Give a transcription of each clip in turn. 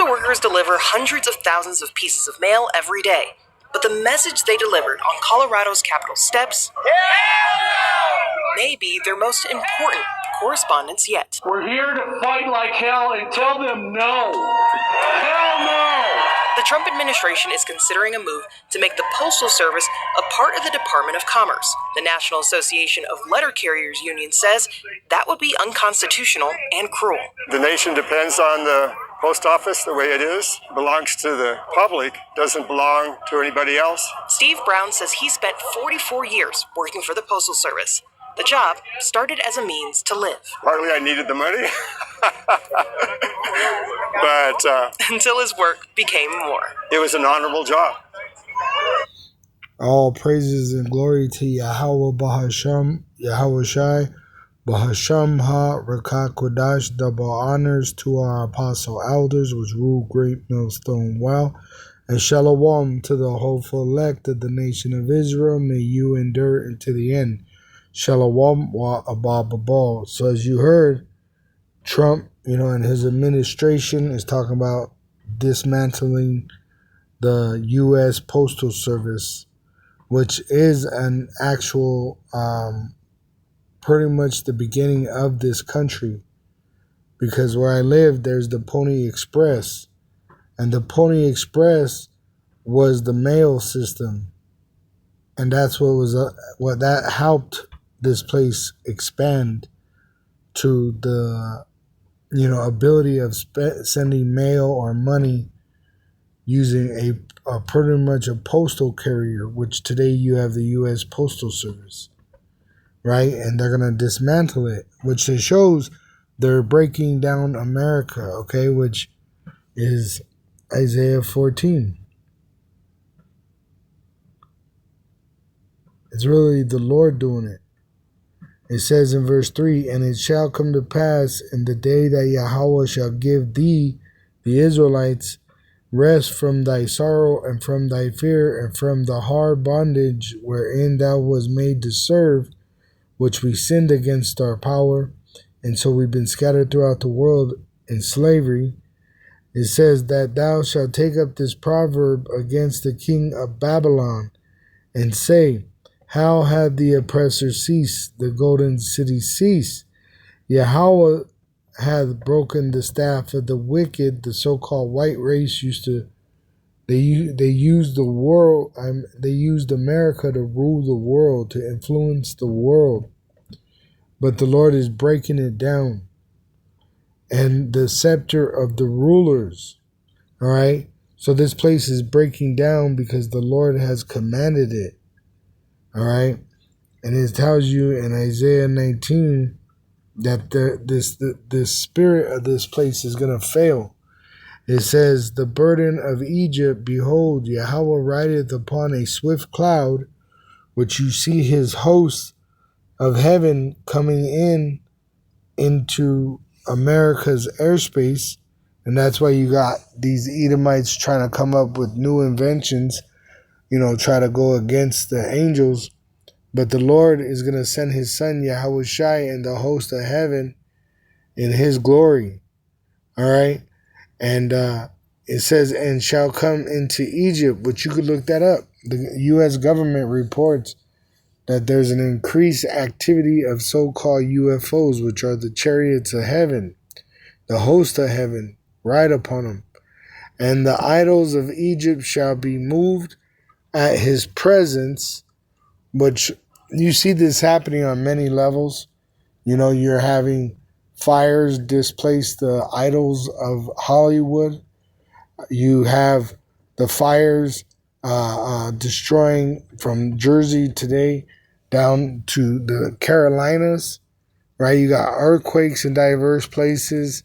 Postal workers deliver hundreds of thousands of pieces of mail every day. But the message they delivered on Colorado's Capitol steps may be their most important correspondence yet. We're here to fight like hell and tell them no. Hell no! The Trump administration is considering a move to make the Postal Service a part of the Department of Commerce. The National Association of Letter Carriers Union says that would be unconstitutional and cruel. The nation depends on the post office the way it is. It belongs to the public, doesn't belong to anybody else. Steve Brown says he spent 44 years working for the Postal Service. The job started as a means to live. Partly I needed the money, but until his work became more. It was an honorable job. All praises and glory to Yahweh Bahasham, Yahweh Shai, Bahasham Ha Rakak Kodash. Double honors to our apostle elders, which rule Great Millstone well. And shalom to the hopeful elect of the nation of Israel. May you endure unto the end. Shalom wa abababal. So as you heard, Trump, and his administration is talking about dismantling the U.S. Postal Service, which is an actual, pretty much the beginning of this country. Because where I live, there's the Pony Express. And the Pony Express was the mail system. And that's what that helped this place expand to the, ability of sending mail or money using a pretty much a postal carrier, which today you have the U.S. Postal Service, right? And they're going to dismantle it, which shows they're breaking down America, okay, which is Isaiah 14. It's really the Lord doing it. It says in verse 3, and it shall come to pass in the day that Yahweh shall give thee, the Israelites, rest from thy sorrow and from thy fear and from the hard bondage wherein thou was made to serve, which we sinned against our power, and so we've been scattered throughout the world in slavery. It says that thou shalt take up this proverb against the king of Babylon and say, how had the oppressor ceased, the golden city ceased? Yahweh hath broken the staff of the wicked. The so-called white race they used the world. They used America to rule the world, to influence the world. But the Lord is breaking it down. And the scepter of the rulers, all right? So this place is breaking down because the Lord has commanded it. All right, and it tells you in Isaiah 19 that the spirit of this place is going to fail. It says, the burden of Egypt, behold, Yahweh rideth upon a swift cloud, which you see his host of heaven coming into America's airspace. And that's why you got these Edomites trying to come up with new inventions, try to go against the angels. But the Lord is going to send his son, Yahweh Shai, and the host of heaven in his glory. All right. And it says, and shall come into Egypt, which you could look that up. The U.S. government reports that there's an increased activity of so-called UFOs, which are the chariots of heaven, the host of heaven, ride upon them. And the idols of Egypt shall be moved at his presence, which you see this happening on many levels. You're having fires displace the idols of Hollywood. You have the fires destroying from Jersey today down to the Carolinas, right? You got earthquakes in diverse places.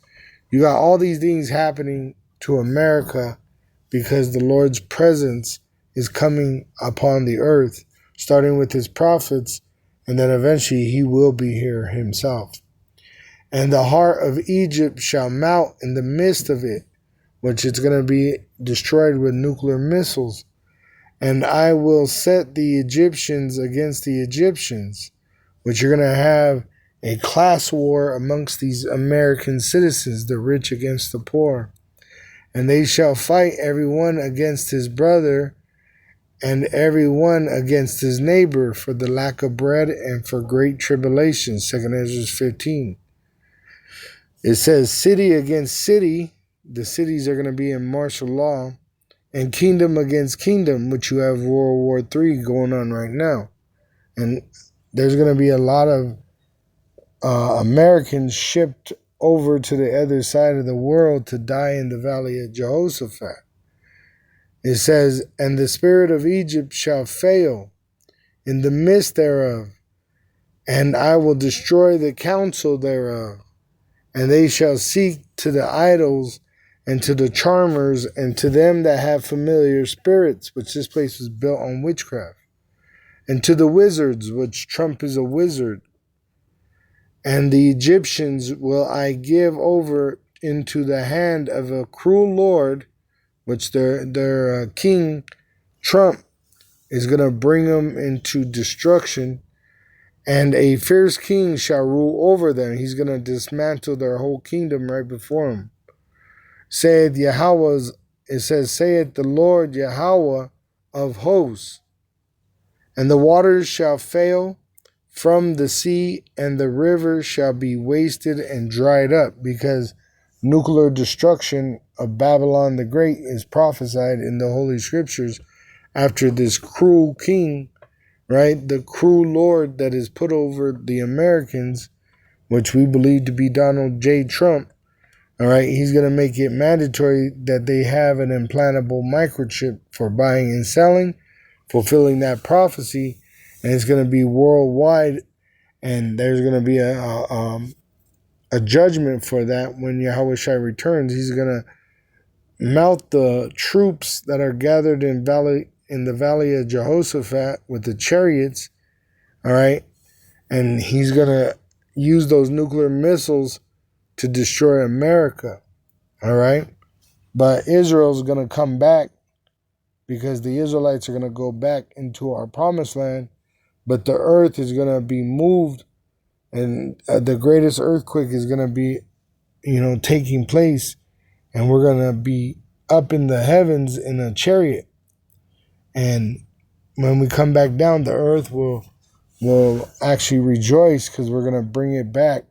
You got all these things happening to America because the Lord's presence is coming upon the earth, starting with his prophets, and then eventually he will be here himself. And the heart of Egypt shall melt in the midst of it, which is going to be destroyed with nuclear missiles. And I will set the Egyptians against the Egyptians, which you're going to have a class war amongst these American citizens, the rich against the poor. And they shall fight every one against his brother, and every one against his neighbor, for the lack of bread and for great tribulation. 2 Ezra 15. It says city against city. The cities are going to be in martial law. And kingdom against kingdom, which you have World War III going on right now. And there's going to be a lot of Americans shipped over to the other side of the world to die in the valley of Jehoshaphat. It says, and the spirit of Egypt shall fail in the midst thereof, and I will destroy the counsel thereof. And they shall seek to the idols and to the charmers and to them that have familiar spirits, which this place was built on witchcraft, and to the wizards, which Trump is a wizard. And the Egyptians will I give over into the hand of a cruel lord, which their king, Trump, is going to bring them into destruction. And a fierce king shall rule over them. He's going to dismantle their whole kingdom right before him. Saith Yahweh, it says, saith the Lord Yahweh of hosts. And the waters shall fail from the sea, and the rivers shall be wasted and dried up, because nuclear destruction of Babylon the Great is prophesied in the Holy Scriptures after this cruel king, right? The cruel Lord that is put over the Americans, which we believe to be Donald J. Trump. All right, he's going to make it mandatory that they have an implantable microchip for buying and selling, fulfilling that prophecy, and it's going to be worldwide, and there's going to be a judgment for that when Yahweh Shai returns. He's going to melt the troops that are gathered in the valley of Jehoshaphat with the chariots, all right, and he's going to use those nuclear missiles to destroy America, all right? But Israel's going to come back because the Israelites are going to go back into our promised land, but the earth is going to be moved, and the greatest earthquake is going to be, taking place, and we're going to be up in the heavens in a chariot. And when we come back down, the earth will actually rejoice because we're going to bring it back,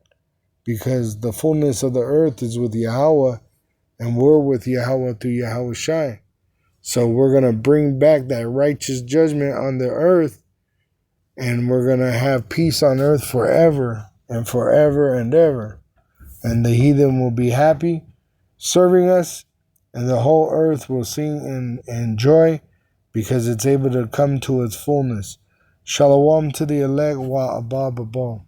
because the fullness of the earth is with Yahweh, and we're with Yahweh through Yahweh Shai. So we're going to bring back that righteous judgment on the earth, and we're going to have peace on earth forever and forever and ever. And the heathen will be happy serving us, and the whole earth will sing in joy because it's able to come to its fullness. Shalom to the elect wa abba babal.